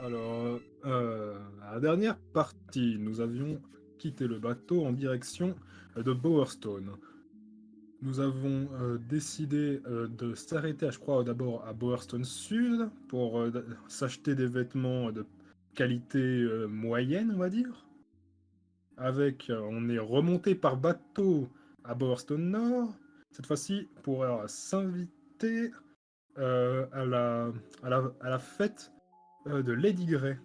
Alors, à la dernière partie, nous avions quitté le bateau en direction de Bowerstone. Nous avons décidé de s'arrêter, je crois, d'abord à Bowerstone Sud pour s'acheter des vêtements de qualité moyenne, on va dire. On est remonté par bateau à Bowerstone Nord, cette fois-ci pour s'inviter à la fête de Lady Grey.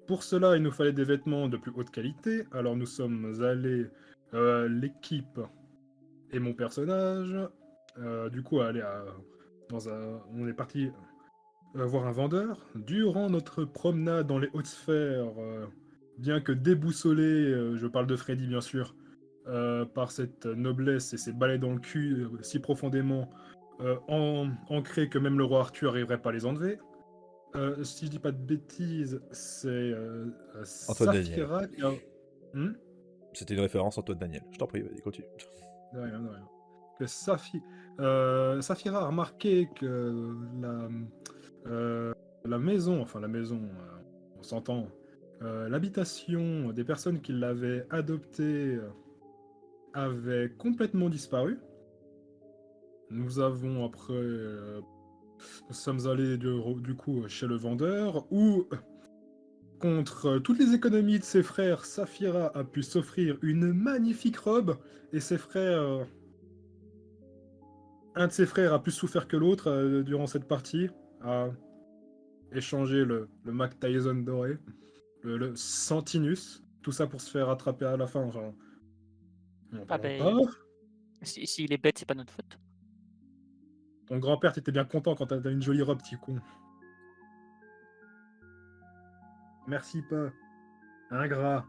Pour cela, il nous fallait des vêtements de plus haute qualité, alors nous sommes allés, l'équipe et mon personnage, du coup, on est parti voir un vendeur. Durant notre promenade dans les hautes sphères, bien que déboussolé, je parle de Freddy bien sûr, par cette noblesse et ces balais dans le cul si profondément ancrés que même le roi Arthur n'arriverait pas à les enlever. Si je dis pas de bêtises, c'est Antoine Daniel. Saphira qui a... Hmm. C'était une référence Antoine Daniel. Je t'en prie, vas-y, continue. De rien, de rien. Que Saphira a remarqué que la maison, enfin la maison, on s'entend, l'habitation des personnes qui l'avaient adoptée avait complètement disparu. Nous avons après, nous sommes allés du coup chez le vendeur où contre toutes les économies de ses frères, Saphira a pu s'offrir une magnifique robe et un de ses frères a plus souffert que l'autre durant cette partie, a échangé le Mac Tyson doré, le Santinus, tout ça pour se faire attraper à la fin. Enfin, on n'en Ah parlera pas. ben, s'il est bête, c'est pas notre faute. Ton grand-père, t'étais bien content quand t'as une jolie robe, petit con. Merci pas. Ingrat.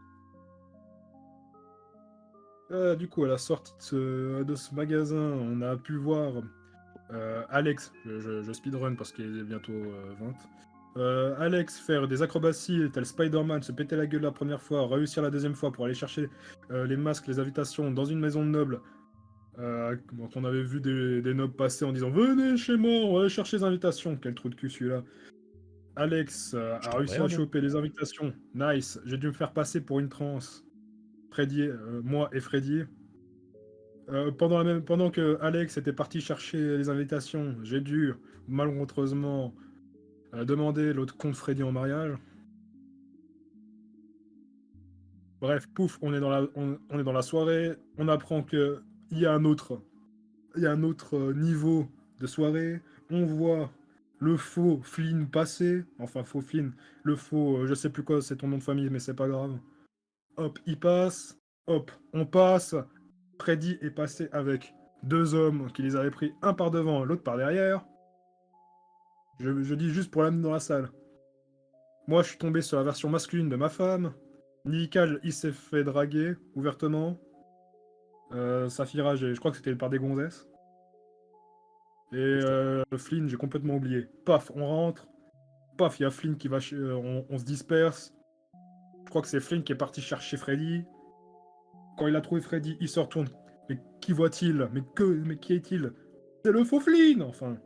Du coup, à la sortie de ce magasin, on a pu voir Alex, je speedrun parce qu'il est bientôt 20. Alex faire des acrobaties tel Spider-Man, se péter la gueule la première fois, réussir la deuxième fois pour aller chercher les masques, les invitations dans une maison de nobles. Donc on avait vu des nobles passer en disant venez chez moi, on va aller chercher les invitations. Quel trou de cul celui-là. Alex Je a réussi à t'emmerde. choper les invitations. Nice, j'ai dû me faire passer pour une transe. Freddy, moi et Freddy. Pendant que Alex était parti chercher les invitations, j'ai dû malencontreusement demander l'autre con de Freddy en mariage. Bref, pouf, on est dans la soirée, on apprend que il y a un autre, niveau de soirée, on voit le faux Flynn passer, enfin faux Flynn, le faux, je sais plus quoi, c'est ton nom de famille, mais c'est pas grave. Hop, il passe, hop, on passe, Freddy est passé avec deux hommes qui les avaient pris un par devant, l'autre par derrière. Je dis juste pour l'amener dans la salle. Moi, je suis tombé sur la version masculine de ma femme. Nical, il s'est fait draguer ouvertement. Saphira, je crois que c'était par des gonzesses. Et Flynn, j'ai complètement oublié. Paf, on rentre. Paf, il y a Flynn qui va... on se disperse. Je crois que c'est Flynn qui est parti chercher Freddy. Quand il a trouvé Freddy, il se retourne. Mais qui voit-il? Mais qui est-il? C'est le faux Flynn, enfin.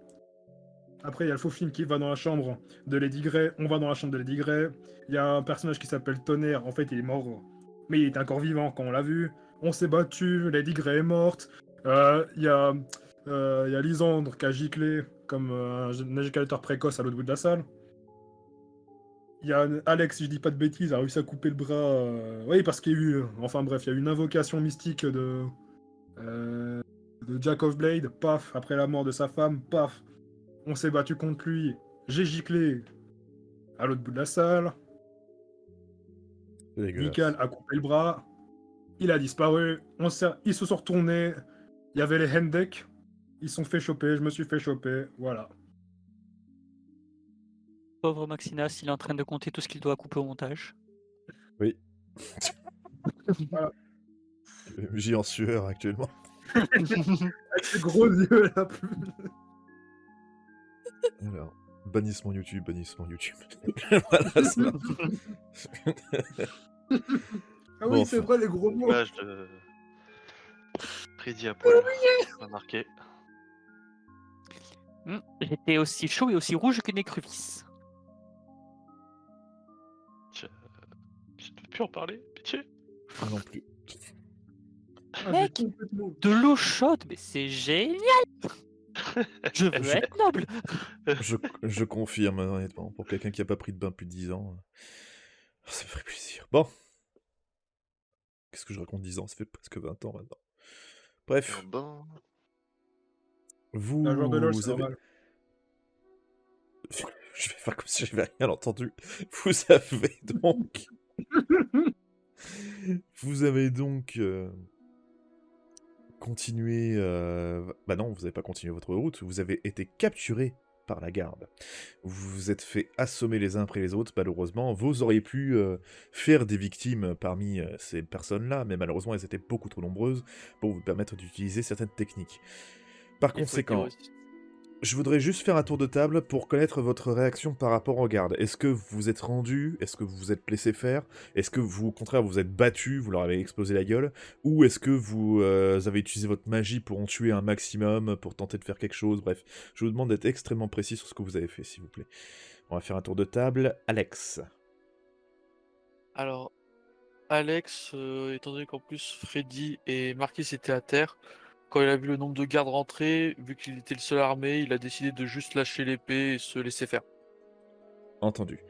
Après, il y a le faux Flynn qui va dans la chambre de Lady Grey. On va dans la chambre de Lady Grey. Il y a un personnage qui s'appelle Tonnerre. En fait, il est mort. Mais il est encore vivant quand on l'a vu. On s'est battu. Lady Grey est morte. Il y a Lysandre qui a giclé comme un éjaculateur précoce à l'autre bout de la salle. Il y a Alex, si je dis pas de bêtises, a réussi à couper le bras. Oui, parce qu'il y a eu. Enfin bref, il y a eu une invocation mystique de Jack of Blade. Paf, après la mort de sa femme. Paf. On s'est battu contre lui. J'ai giclé à l'autre bout de la salle. C'est dégueulasse. Nickel a coupé le bras. Il a disparu. Ils se sont retournés. Il y avait les Hendek. Ils se sont fait choper. Je me suis fait choper. Voilà. Pauvre Maxinas, il est en train de compter tout ce qu'il doit couper au montage. Oui. Voilà. MJ en sueur actuellement. Avec ses gros yeux là. Alors, bannissement YouTube, bannissement YouTube. Voilà, ça. Ah oui, Bon, c'est enfin. vrai, les gros mots. Image de Freddy à poil. Remarqué. J'étais aussi chaud et aussi rouge qu'une écrevisse. plus en parler, pitié. Moi non plus. Ah, Mec, j'ai complètement... de l'eau chaude, mais c'est génial. Je veux Je- être noble. Je confirme, honnêtement. Pour quelqu'un qui a pas pris de bain depuis 10 ans, ça me ferait plaisir. Bon. Qu'est-ce que je raconte 10 ans? Ça fait presque 20 ans maintenant. Bref, Ben, Un joueur de LoL, c'est vous avez... normal. Je vais faire comme si j'avais rien entendu. Vous avez donc... Vous avez donc continué... Bah non, vous n'avez pas continué votre route. Vous avez été capturé par la garde. Vous vous êtes fait assommer les uns après les autres, malheureusement. Vous auriez pu faire des victimes parmi ces personnes-là, mais malheureusement, elles étaient beaucoup trop nombreuses pour vous permettre d'utiliser certaines techniques. Par Il faut dire conséquent, aussi. je voudrais juste faire un tour de table pour connaître votre réaction par rapport aux gardes. Est-ce que vous vous êtes rendu? Est-ce que vous vous êtes laissé faire? Est-ce que vous, au contraire, vous êtes battu, vous leur avez explosé la gueule? Ou est-ce que vous avez utilisé votre magie pour en tuer un maximum, pour tenter de faire quelque chose? Bref, je vous demande d'être extrêmement précis sur ce que vous avez fait, s'il vous plaît. On va faire un tour de table. Alex. Alors, Alex, étant donné qu'en plus Freddy et Marquis étaient à terre, quand il a vu le nombre de gardes rentrer, vu qu'il était le seul armé, il a décidé de juste lâcher l'épée et se laisser faire. Entendu.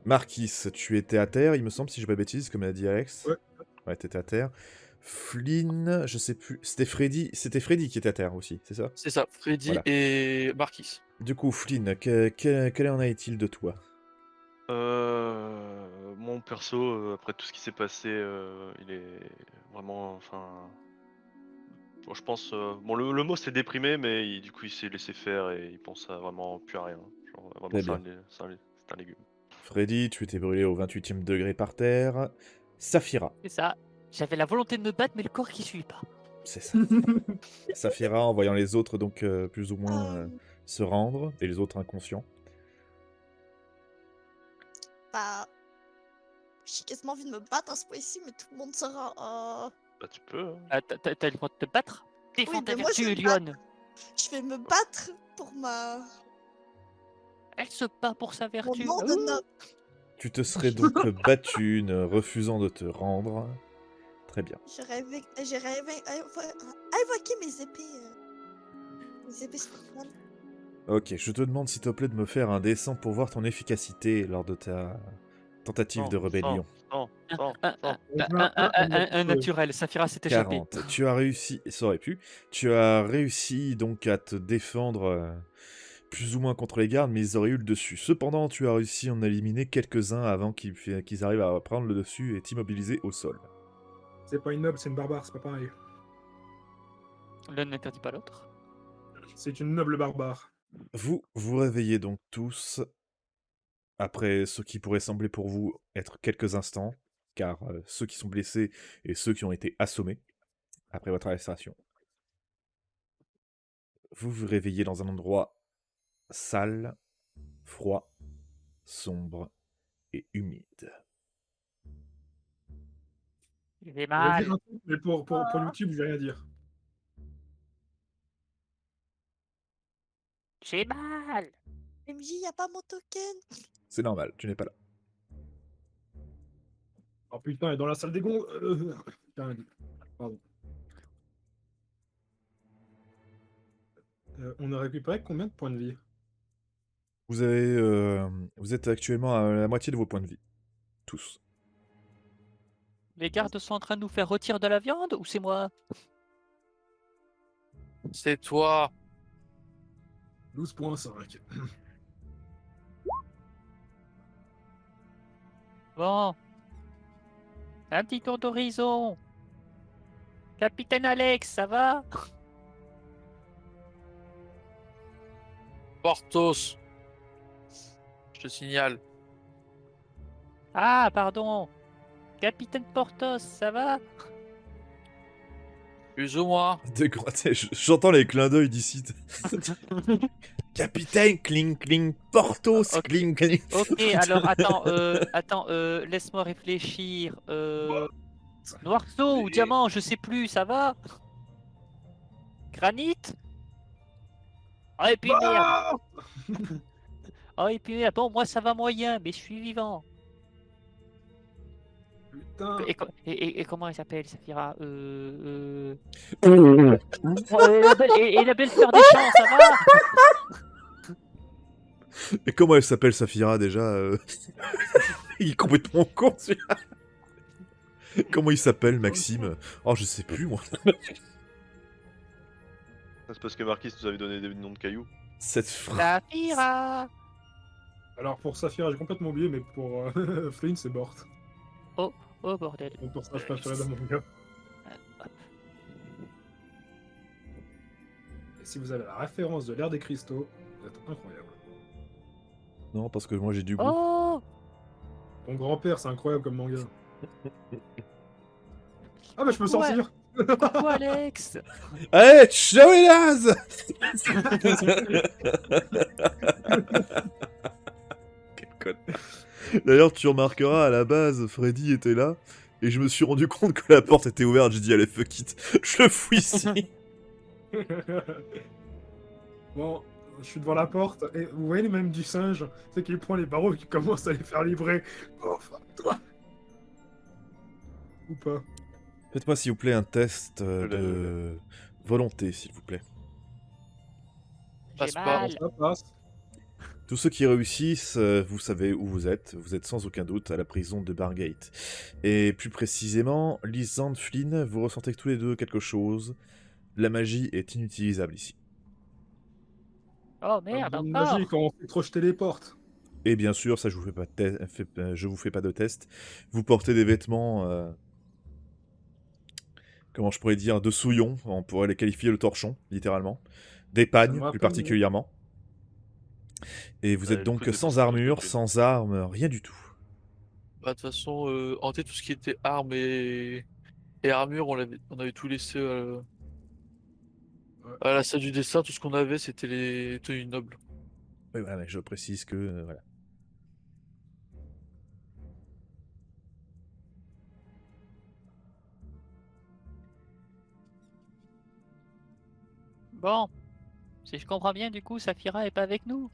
Marquis, tu étais à terre, il me semble, si je dis pas de bêtises, comme a dit Alex. Ouais. Ouais, t'étais à terre. Flynn, je sais plus. C'était Freddy qui était à terre aussi, c'est ça? C'est ça, Freddy Voilà. et Marquis. Du coup, Flynn, quel en est-il de toi? mon perso, après tout ce qui s'est passé, il est vraiment, enfin, bon, je pense, bon, le mot c'est déprimé, mais du coup il s'est laissé faire et il pense à vraiment plus à rien. Genre, vraiment, Très c'est bien. c'est un légume. Freddy, tu étais brûlé au 28e degré par terre. Saphira, C'est ça. J'avais la volonté de me battre, mais le corps qui suit pas. c'est ça. Saphira, en voyant les autres donc plus ou moins se rendre, et les autres inconscients. Bah, j'ai quasiment envie de me battre à ce point-ci, mais tout le monde sera. Bah tu peux, hein. Ah, t'as le droit de te battre. Défends Oui, ta mais moi, je vertu, vais me Lyon. Je vais me battre pour Elle se bat pour sa mon vertu. nom de noble. Tu te serais donc battu, ne refusant de te rendre. Très bien. J'ai rêvé invoquer mes épées. Mes épées spirituelles. Ok, je te demande s'il te plaît de me faire un dessin pour voir ton efficacité lors de ta tentative de rébellion. Non, Un naturel. Saphira s'est échappée. 40. Tu as réussi, ça aurait pu, tu as réussi donc à te défendre plus ou moins contre les gardes, mais ils auraient eu le dessus. Cependant, tu as réussi à en éliminer quelques-uns avant qu'ils arrivent à prendre le dessus et t'immobiliser au sol. C'est pas une noble, c'est une barbare, c'est pas pareil. L'un n'interdit pas l'autre. C'est une noble barbare. Vous vous réveillez donc tous, après ce qui pourrait sembler pour vous être quelques instants, car ceux qui sont blessés et ceux qui ont été assommés, après votre arrestation. Vous vous réveillez dans un endroit sale, froid, sombre et humide. J'ai Je vais mal. dire un truc, mais pour YouTube, je vais rien dire. J'ai mal. MJ, y a pas mon token. C'est normal, tu n'es pas là. Oh putain, elle est dans la salle des gonds. J'ai rien dit. Pardon. On a récupéré combien de points de vie? Vous êtes actuellement à la moitié de vos points de vie. Tous. Les gardes sont en train de nous faire retirer de la viande ou c'est moi? C'est toi. 12,5. Bon. Un petit tour d'horizon. Capitaine Alex, ça va? Portos. Je te signale. Ah, pardon. Capitaine Portos, ça va? Plus ou moins. J'entends les clins d'œil d'ici. Capitaine, cling, cling, Portos, Ok. cling, cling. Ok, alors attends, laisse-moi réfléchir. Noirceau ou diamant, je sais plus, ça va? Granit? Oh et puis merde. Oh et puis merde, bon moi ça va moyen, mais je suis vivant. Putain. Et comment elle s'appelle, Saphira et la belle-sœur des champs, ça va? Et comment elle s'appelle, Saphira, déjà Il est complètement con, celui-là. Comment il s'appelle, Maxime? Oh, je sais plus, moi. C'est parce que Marquis nous avait donné des noms de cailloux. Cette phrase... Saphira. Alors pour Saphira, j'ai complètement oublié, mais pour Flynn, c'est Bort. Oh bordel. Mon personnage préféré dans mon manga. Et si vous avez la référence de l'ère des cristaux, vous êtes incroyable. Non, parce que moi, j'ai du goût. Oh. Ton grand-père, c'est incroyable comme manga. Ah bah je peux Ouais. sortir. Coucou Alex. Allez, ciao les nazes. Quel con. D'ailleurs, tu remarqueras, à la base, Freddy était là, et je me suis rendu compte que la porte était ouverte, j'ai dit, allez, fuck it, je le fous ici. Bon, je suis devant la porte, et vous voyez les mêmes du singe, c'est qu'il prend les barreaux et qu'il commence à les faire livrer. Oh, toi. Ou pas. Faites-moi, s'il vous plaît, un test de volonté, s'il vous plaît. J'ai Passe pas. mal. Ça passe. Tous ceux qui réussissent, vous savez où vous êtes sans aucun doute à la prison de Bargate. Et plus précisément, Lysandre, Flynn, vous ressentez tous les deux quelque chose. La magie est inutilisable ici. Oh merde, Une encore. magie quand on fait trop jeter les portes. Et bien sûr, ça je vous fais pas je vous fais pas de test. Vous portez des vêtements, comment je pourrais dire, de souillon, on pourrait les qualifier le torchon, littéralement. Des Ça pagnes, me plus rappelle, particulièrement. Et vous êtes le donc coup des sans personnes armure, développées. sans armes, rien du tout. Bah, de toute façon, hanter tout ce qui était armes et armure, on avait tout laissé à la salle du destin. Tout ce qu'on avait, c'était les tenues nobles. Oui, voilà, mais je précise que, voilà. Bon, si je comprends bien, du coup, Saphira est pas avec nous.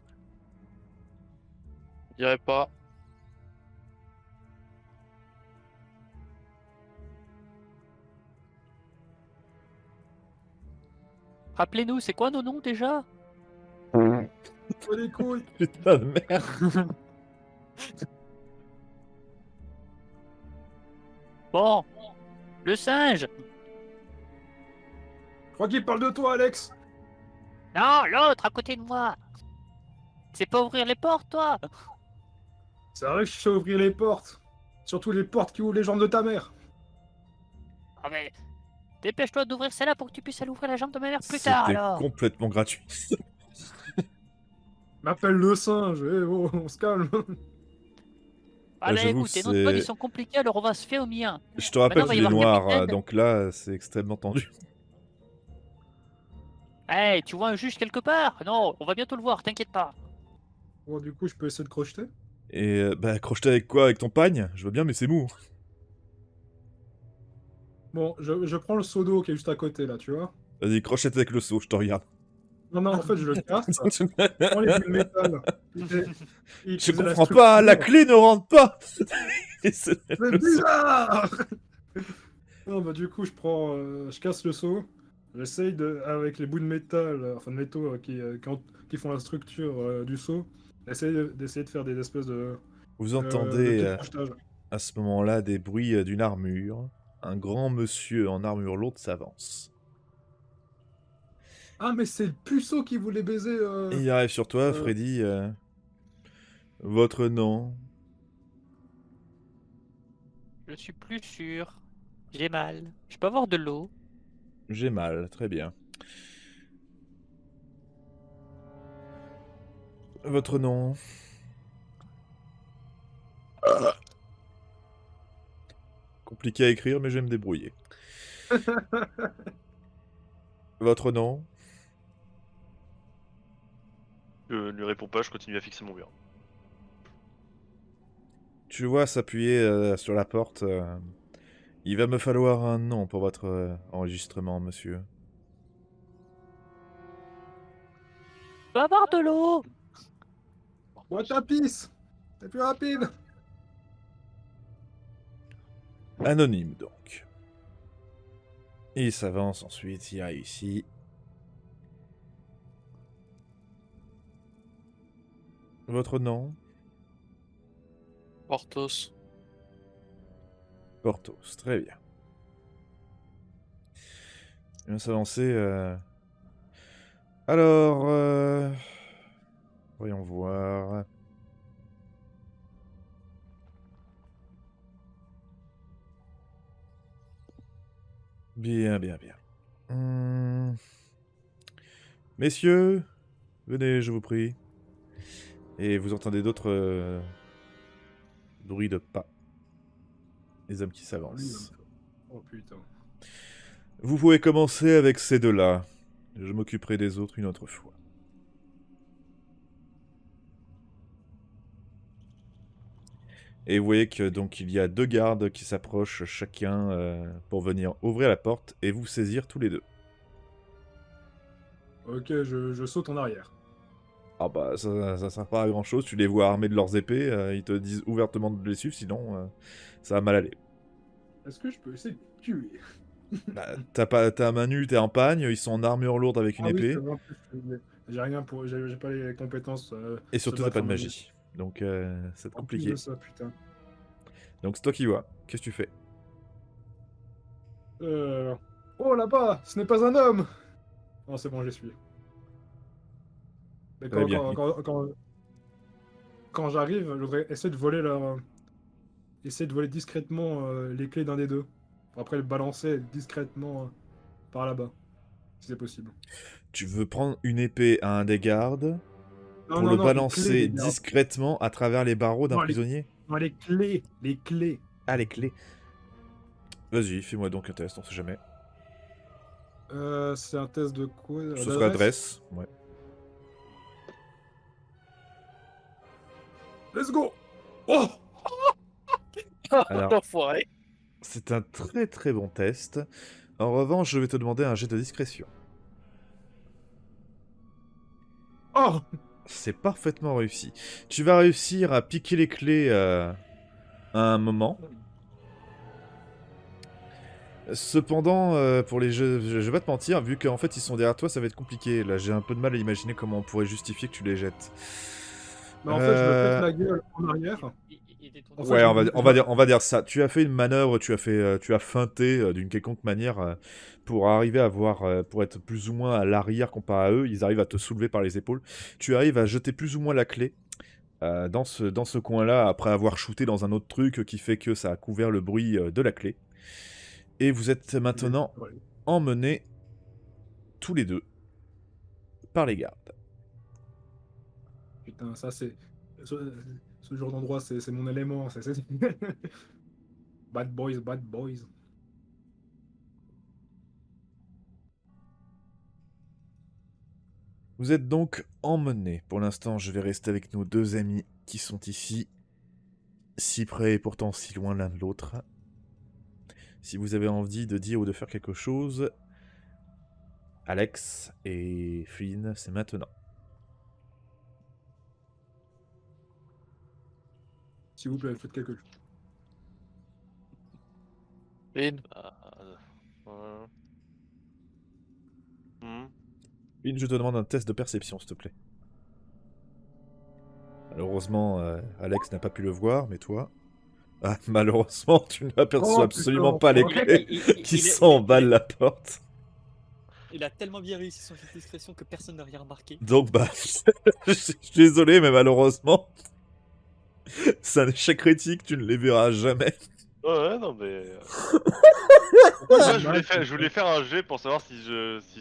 Je dirais pas. Rappelez-nous, c'est quoi nos noms déjà? Oh, les couilles. Putain de merde. Bon, le singe. Je crois qu'il parle de toi, Alex. Non, l'autre à côté de moi. C'est pas ouvrir les portes, toi. C'est vrai que je sais ouvrir les portes. Surtout les portes qui ouvrent les jambes de ta mère. Ah mais, dépêche-toi d'ouvrir celle-là pour que tu puisses aller ouvrir la jambe de ma mère plus tard, C'était alors. complètement gratuit. M'appelle le singe. Eh oh, on se calme. Allez, j'avoue écoute, que tes noms de code, c'est- ils sont compliqués, alors on va se fier au mien. Je te rappelle Maintenant, il qu'il va est y avoir noir, capitaine. donc là, c'est extrêmement tendu. Hey, tu vois un juge quelque part? Non, on va bientôt le voir, t'inquiète pas. Bon, du coup, je peux essayer de crocheter. Et bah, accroche-toi avec quoi? Avec ton pagne? Je veux bien, mais c'est mou. Bon, je prends le seau d'eau qui est juste à côté, là, tu vois. Vas-y, crochette avec le seau, je te regarde. Non, non, en fait, je le casse. Je prends les bouts de métal. Je Utiliser la comprends pas, la structure. clé ne rentre pas. Et c'est- C'est bizarre. Non, bah du coup, je casse le seau. J'essaye avec les bouts de métal, enfin de métaux qui font la structure du seau, d'essayer de faire des espèces de Vous de entendez petits crochetages. à ce moment-là des bruits d'une armure. Un grand monsieur en armure lourde s'avance. Ah, mais c'est le puceau qui voulait baiser. Et il arrive sur toi, euh, Freddy. Votre nom? Je suis plus sûr. J'ai mal. Je peux avoir de l'eau? J'ai mal, très bien. Votre nom? Compliqué à écrire, mais je vais me débrouiller. Votre nom? Je ne lui réponds pas, je continue à fixer mon mur. Tu vois s'appuyer sur la porte. Il va me falloir un nom pour votre enregistrement, monsieur. Je peux avoir de l'eau? Bois ta pisse. C'est plus rapide. Anonyme donc. Il s'avance ensuite, il réussit. Votre nom? Portos. Porthos, très bien. Il va s'avancer. Alors, voyons voir. Bien, bien, bien. Messieurs, venez, je vous prie. Et vous entendez d'autres bruits de pas. Les hommes qui Lui, s'avancent. oh putain. Vous pouvez commencer avec ces deux-là. Je m'occuperai des autres une autre fois. Et vous voyez que donc il y a deux gardes qui s'approchent chacun pour venir ouvrir la porte et vous saisir tous les deux. Ok, je saute en arrière. Ah bah ça sert pas à grand chose, tu les vois armés de leurs épées, ils te disent ouvertement de les suivre, sinon ça va mal aller. Est-ce que je peux essayer de tuer? Bah, t'as main nue, t'es en pagne, ils sont en armure lourde avec une Ah oui, épée, c'est vrai, en plus, j'ai rien pour. J'ai pas les compétences. et se surtout t'as battre pas de en main nue. magie. Donc c'est En plus compliqué. de ça, putain. Donc c'est toi qui vois, qu'est-ce que tu fais? Oh là-bas, ce n'est pas un homme! Oh, c'est bon, j'y suis. Mais Très bien. quand j'arrive, je voudrais essayer de voler essayer de voler discrètement les clés d'un des deux. Pour après le balancer discrètement par là-bas. Si c'est possible. Tu veux prendre une épée à un des gardes Non, pour non, le non, les clés balancer des gardes. discrètement à travers les barreaux d'un Non, prisonnier? non, les clés. Les clés. Ah, les clés. Vas-y, fais-moi donc un test, on sait jamais. C'est un test de quoi? Ce serait adresse. Ouais. Let's go! Oh! Alors, L'enfoiré. c'est un très très bon test. En revanche, je vais te demander un jet de discrétion. Oh! C'est parfaitement réussi. Tu vas réussir à piquer les clés à un moment. Cependant, pour les jeux, je vais pas te mentir, vu qu'en fait ils sont derrière toi, ça va être compliqué. Là, j'ai un peu de mal à imaginer comment on pourrait justifier que tu les jettes. Mais en fait, je me pète la gueule en arrière. Il détourne. En fait, Ouais, je- on va dire ça. Tu as fait une manœuvre, tu as feinté d'une quelconque manière pour arriver à voir, pour être plus ou moins à l'arrière comparé à eux. Ils arrivent à te soulever par les épaules. Tu arrives à jeter plus ou moins la clé dans ce coin-là après avoir shooté dans un autre truc qui fait que ça a couvert le bruit de la clé. Et vous êtes maintenant Ouais. emmenés tous les deux par les gardes. Putain, ça c'est. Ce genre d'endroit, c'est mon élément. Bad boys, bad boys. Vous êtes donc emmenés. Pour l'instant, je vais rester avec nos deux amis qui sont ici, si près et pourtant si loin l'un de l'autre. Si vous avez envie de dire ou de faire quelque chose, Alex et Flynn, c'est maintenant. S'il vous plaît, faites quelque chose. Lynn, Ouais. Hmm. Flynn, je te demande un test de perception, s'il te plaît. Malheureusement, Alex n'a pas pu le voir, mais toi... Ah, malheureusement, tu n'aperçois Oh, absolument putain, pas les oh. clés qui s'emballent la porte. Il a tellement bien réussi son jet de discrétion que personne n'a rien remarqué. Donc, bah, je suis désolé, mais malheureusement, c'est un échec critique, tu ne les verras jamais. Ouais, non, mais. Pourquoi Moi, j'ai je mal voulais faire un jet pour savoir si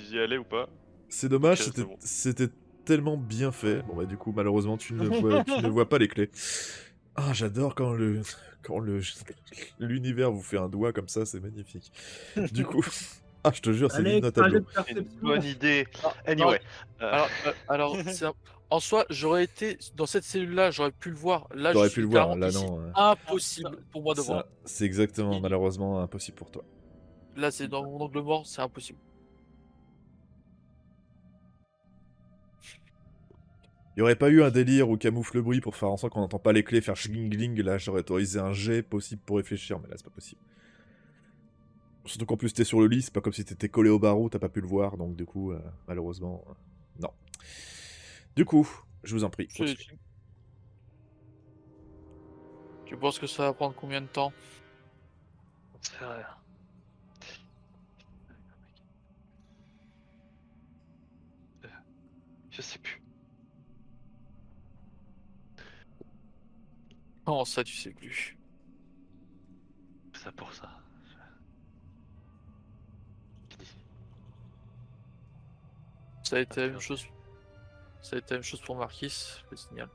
j'y allais ou pas. C'est dommage, Ok, c'est bon. c'était tellement bien fait. Bon, bah, du coup, malheureusement, tu ne vois pas les clés. Ah, j'adore quand l'univers vous fait un doigt comme ça, c'est magnifique. Du coup, ah, je te jure, c'est l'hymne Alex, d'un un jet tableau. de perception. Bonne idée. Ah, Anyway. alors en soi, j'aurais été dans cette cellule-là, j'aurais pu le voir. Là, T'aurais je pu suis le voir, littéralement là ici. non. Impossible pour moi de Ça, voir. c'est exactement, malheureusement, impossible pour toi. Là, c'est dans mon angle mort, c'est impossible. Il n'y aurait pas eu un délire où camoufle le bruit pour faire en sorte qu'on n'entend pas les clés faire schling-gling, là j'aurais autorisé un jet possible pour réfléchir, mais là c'est pas possible. Surtout qu'en plus t'es sur le lit, c'est pas comme si t'étais collé au barreau, t'as pas pu le voir, donc du coup, malheureusement, non. Du coup, je vous en prie, Tu, continuez. tu penses que ça va prendre combien de temps? C'est vrai. Je sais plus. Non, ça tu sais plus. C'est ça pour ça. Fini. Ça a été la même Perdu. chose. Ça a été la même chose pour Marquis, je le signale.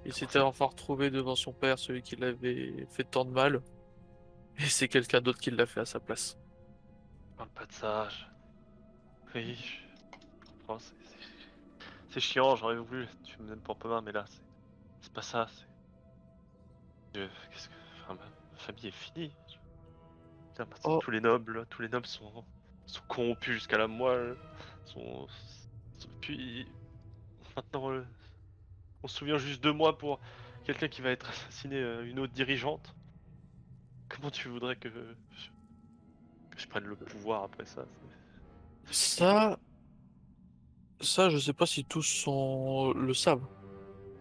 Il Comment s'était ça? enfin retrouvé devant son père, celui qui l'avait fait tant de mal, et c'est quelqu'un d'autre qui l'a fait à sa place. Parle pas de ça. Oui, je comprends. C'est chiant, j'aurais voulu. Tu me donnes pour peu main, mais là, c'est pas ça. Qu'est-ce que. Enfin, ma famille est finie. Putain, Oh, tous les nobles sont corrompus jusqu'à la moelle. Sont, puis maintenant, on se souvient juste de moi pour quelqu'un qui va être assassiné, une autre dirigeante. Comment tu voudrais que je prenne le pouvoir après ça? ça, ça, je sais pas si le savent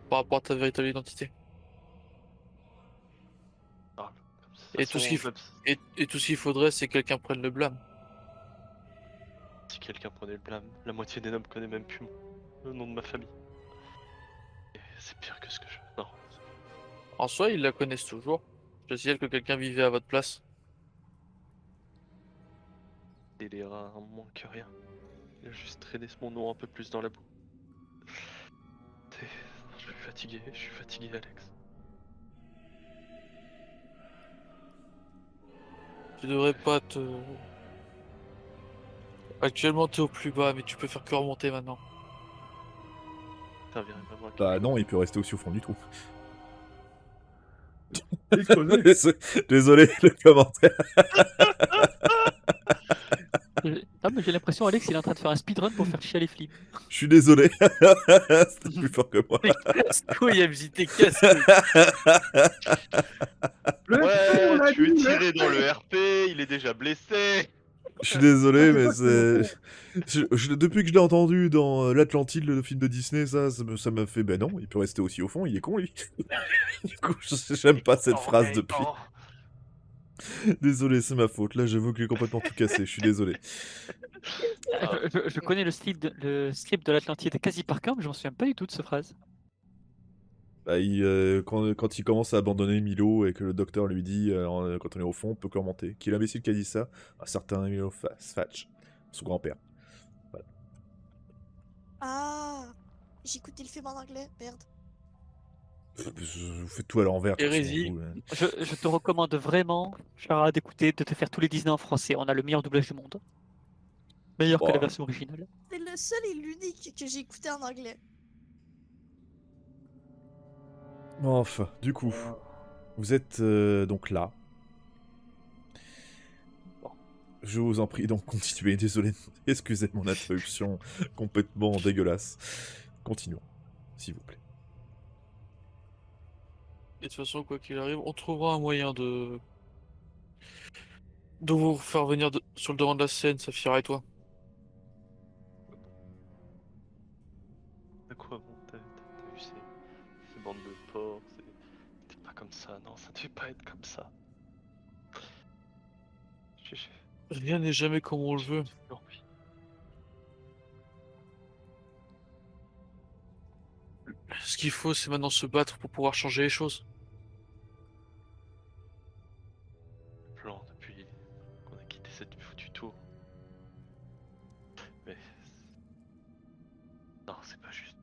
par rapport à ta véritable identité. Ah, de toute Et tout ce qu'il façon, f- même et tout ce qu'il faudrait, c'est que quelqu'un prenne le blâme. si quelqu'un prenait le blâme, la moitié des nobles connaît même plus le nom de ma famille. Et c'est pire que ce que je. Non, En soi, ils la connaissent toujours. Je signale que quelqu'un vivait à votre place. délire, un moins que rien. Il a juste traîné mon nom un peu plus dans la boue. T'es- je suis fatigué, Alex. Tu devrais pas te... Actuellement, t'es au plus bas, mais tu peux faire que remonter maintenant. Ça virait vraiment à quelque Bah chose. non, il peut rester aussi au fond du trou. Explosé. Désolé, le commentaire. Non, mais j'ai l'impression, Alex, il est en train de faire un speedrun pour faire chialer Flynn. Je suis désolé. C'était plus fort que moi. Casse-couille, MJT, casse-couille. Le RP, on Ouais, l'a tu es dit, tiré dans le RP. RP, il est déjà blessé. Je suis désolé, T'inquiète mais pas, c'est mon c'est. frère. Depuis que je l'ai entendu dans l'Atlantide, le film de Disney, ça m'a fait. Ben non, il peut rester aussi au fond, il est con lui. Du coup, j'aime pas cette phrase depuis. Gaëtan. Désolé, c'est ma faute. Là, j'avoue que j'ai complètement tout cassé. Je suis désolé. Ah, Je connais le script de l'Atlantide quasi par cœur, mais je m'en souviens pas du tout de cette phrase. Bah, quand il commence à abandonner Milo et que le docteur lui dit, quand on est au fond, on peut commenter. Qui est l'imbécile qui a dit ça? Un certain Milo Sfatch, son grand-père. Voilà. Ah, j'écoutais le film en anglais, merde. Vous faites tout à l'envers, de toute façon. Hérésie. Vous, Je te recommande vraiment, Chara, d'écouter, de te faire tous les Disney en français. On a le meilleur doublage du monde. Meilleur que la Bon, version originale. C'est le seul et l'unique que j'ai écouté en anglais. enfin, du coup, vous êtes donc là. Bon, je vous en prie, donc continuez. Désolé, excusez mon interruption complètement dégueulasse. Continuons, s'il vous plaît. Et de toute façon, quoi qu'il arrive, on trouvera un moyen de vous faire venir sur le devant de la scène, Saphira et toi. de quoi bon, t'as vu ces bandes de porcs, t'es pas comme ça, non, ça devait pas être comme ça. J'ai Rien n'est jamais comme on le veut. toujours envie. Ce qu'il faut, c'est maintenant se battre pour pouvoir changer les choses. Le plan depuis qu'on a quitté cette foutue tour. Mais non, c'est pas juste.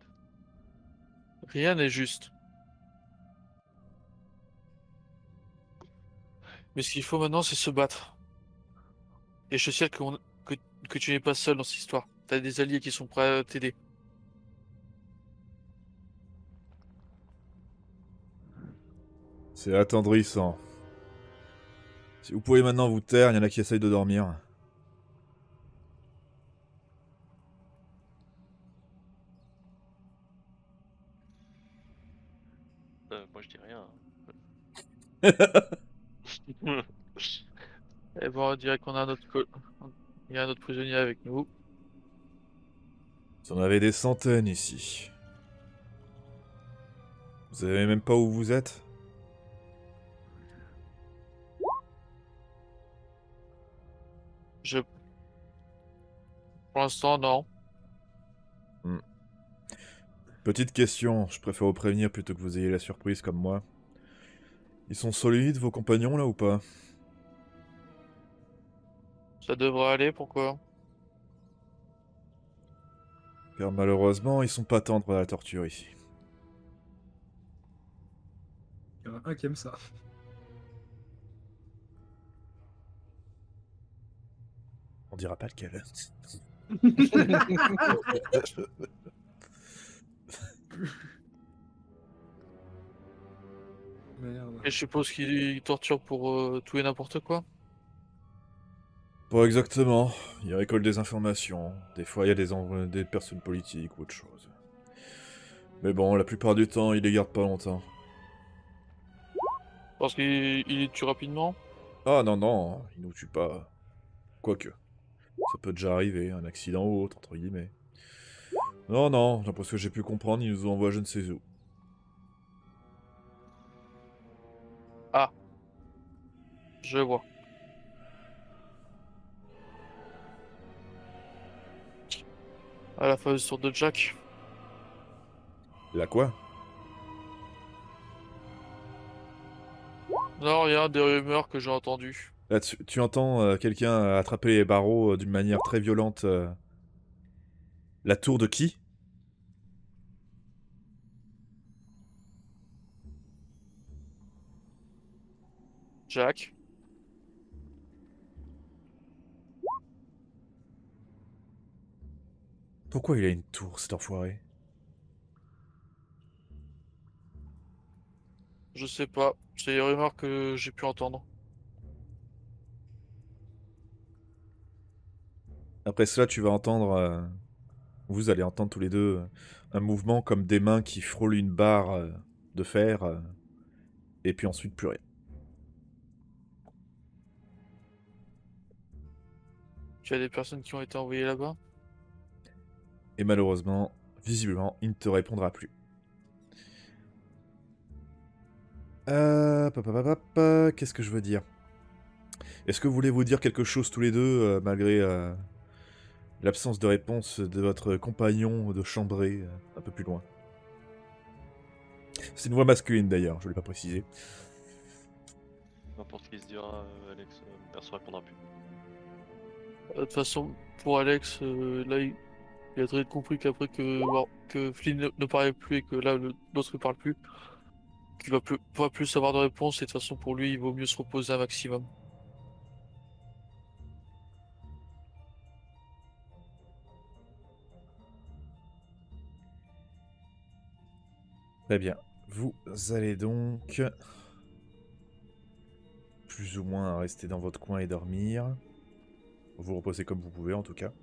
Rien n'est juste. Mais ce qu'il faut maintenant, c'est se battre. Et je sais que tu n'es pas seul dans cette histoire. T'as des alliés qui sont prêts à t'aider. C'est attendrissant. Si vous pouvez maintenant vous taire, il y en a qui essayent de dormir. Moi je dis rien. Et bon, on dirait qu'on a un autre il y a un autre prisonnier avec nous. Vous en avez des centaines ici. Vous savez même pas où vous êtes? Je... Pour l'instant, non. Petite question, je préfère vous prévenir plutôt que vous ayez la surprise comme moi. Ils sont solides, vos compagnons, là, ou pas? Ça devrait aller, pourquoi? Car malheureusement, ils sont pas tendres à la torture ici. Il y en a un qui aime ça. On dira pas lequel. Merde. Et je suppose qu'il torture pour tout et n'importe quoi. Pas exactement. Il récolte des informations. Des fois, il y a des personnes politiques ou autre chose. Mais bon, la plupart du temps, ils les gardent pas longtemps. Parce qu'il les tue rapidement. Ah non, non, ils nous tuent pas. Quoique. Ça peut déjà arriver, un accident ou autre, entre guillemets. Non, non, d'après ce que j'ai pu comprendre, ils nous envoient je ne sais où. Je vois. À la fameuse tour de Jack. La quoi? Non, rien, des rumeurs que j'ai entendues. Là, tu entends quelqu'un attraper les barreaux d'une manière très violente. La tour de qui? Jack. Pourquoi il a une tour, cet enfoiré? Je sais pas. C'est les rumeurs que j'ai pu entendre. Après cela, tu vas entendre... vous allez entendre tous les deux un mouvement comme des mains qui frôlent une barre de fer. Et puis ensuite, plus rien. Tu as des personnes qui ont été envoyées là-bas? Et malheureusement, visiblement, il ne te répondra plus. Qu'est-ce que je veux dire? Est-ce que vous voulez vous dire quelque chose tous les deux, malgré l'absence de réponse de votre compagnon de chambrée un peu plus loin? C'est une voix masculine d'ailleurs, je ne l'ai pas précisé. N'importe qui se dira, Alex, personne répondra plus. De toute façon, pour Alex, là, il a très vite compris qu'après que Flynn ne parlait plus et que là, l'autre ne parle plus, qu'il va plus avoir de réponse et de toute façon, pour lui, il vaut mieux se reposer un maximum. Très bien. Vous allez donc... plus ou moins rester dans votre coin et dormir. Vous reposez comme vous pouvez en tout cas.